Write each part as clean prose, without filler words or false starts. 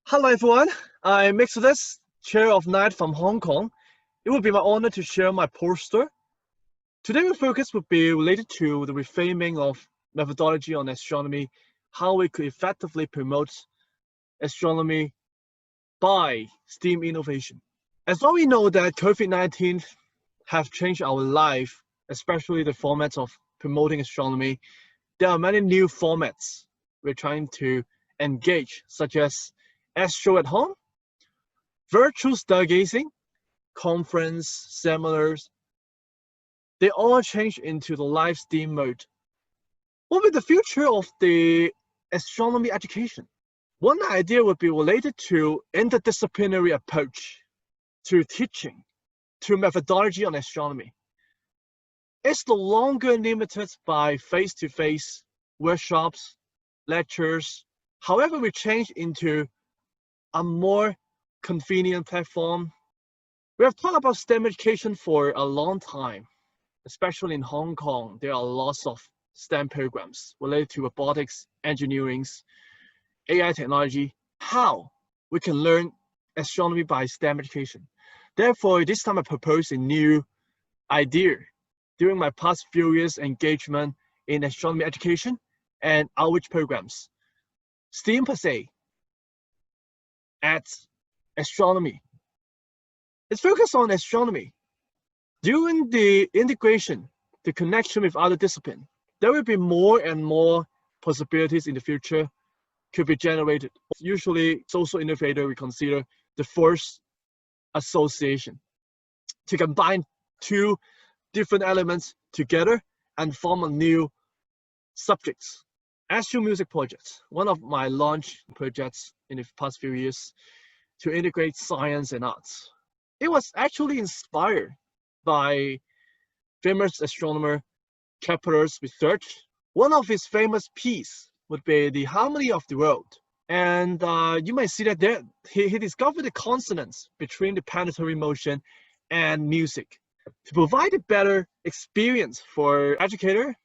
Hello everyone, I'm Exodus, Chair of NITE from Hong Kong. It would be my honor to share my poster. Today my focus would be related to the reframing of methodology on astronomy, how we could effectively promote astronomy by STEAM innovation. As all we know that COVID-19 have changed our life, especially the formats of promoting astronomy. There are many new formats we're trying to engage, such as Astro at Home, virtual stargazing, conference, seminars. They all change into the live STEAM mode. What will be the future of the astronomy education? One idea would be related to interdisciplinary approach to teaching, to methodology on astronomy. It's no longer limited by face-to-face workshops, lectures. However, we change into a more convenient platform. We have talked about STEM education for a long time, especially in Hong Kong. There are lots of STEM programs related to robotics, engineering, AI technology, how we can learn astronomy by STEM education. Therefore, this time I propose a new idea. During my past few years engagement in astronomy education and outreach programs, STEAM per se, at astronomy. It's focused on astronomy. During the integration, the connection with other disciplines, there will be more and more possibilities in the future could be generated. Usually, social innovator, we consider the first association to combine two different elements together and form a new subjects. Astro Music project, one of my launch projects in the past few years to integrate science and arts. It was actually inspired by famous astronomer Kepler's research. One of his famous pieces would be the harmony of the world. And you might see that there, he discovered the consonance between the planetary motion and music. To provide a better experience for educator,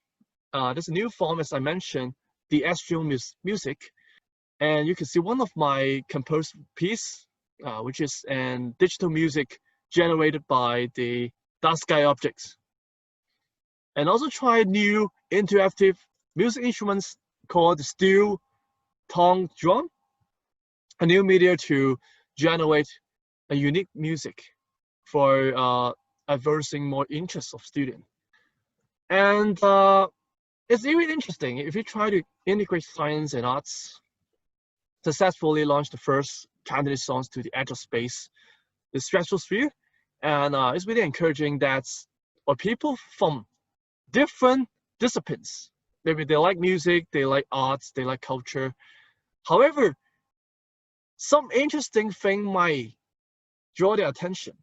there's a new form, as I mentioned, the Astro Music. And you can see one of my composed piece, which is an digital music generated by the dark sky objects. And also try new interactive music instruments called the steel tongue drum, a new media to generate a unique music for aversing more interest of students. And it's really interesting if you try to integrate science and arts. Successfully launched the first candidate songs to the edge of space, the stratosphere, and it's really encouraging that people from different disciplines, maybe they like music, they like arts, they like culture. However, some interesting thing might draw their attention.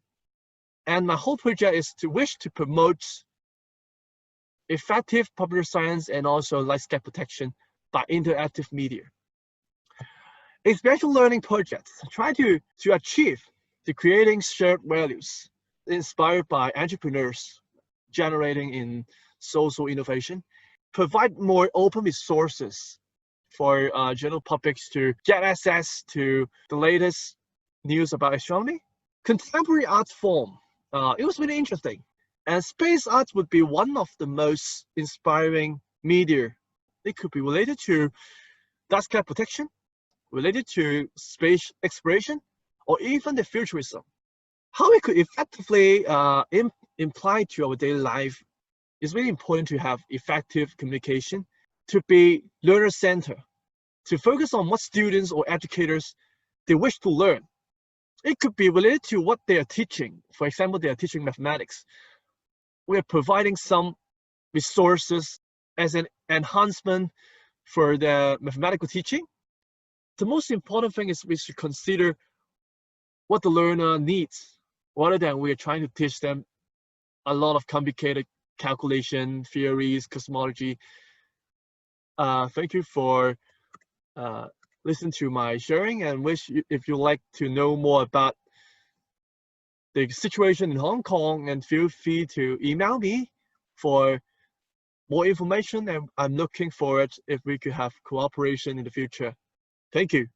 And my whole project is to wish to promote effective popular science and also light sky protection by interactive media. Experiential learning projects try to achieve the creating shared values inspired by entrepreneurs generating in social innovation, provide more open resources for general publics to get access to the latest news about astronomy. Contemporary art form, it was really interesting. And space art would be one of the most inspiring media. It could be related to dark sky protection, related to space exploration, or even the futurism. How we could effectively imply to our daily life is really important to have effective communication, to be learner-centered, to focus on what students or educators they wish to learn. It could be related to what they are teaching. For example, they are teaching mathematics. We are providing some resources as an enhancement for the mathematical teaching. The most important thing is we should consider what the learner needs, rather than we are trying to teach them a lot of complicated calculation, theories, cosmology. Thank you for listening to my sharing, and if you'd like to know more about the situation in Hong Kong, and feel free to email me for more information, and I'm looking forward if we could have cooperation in the future. Thank you.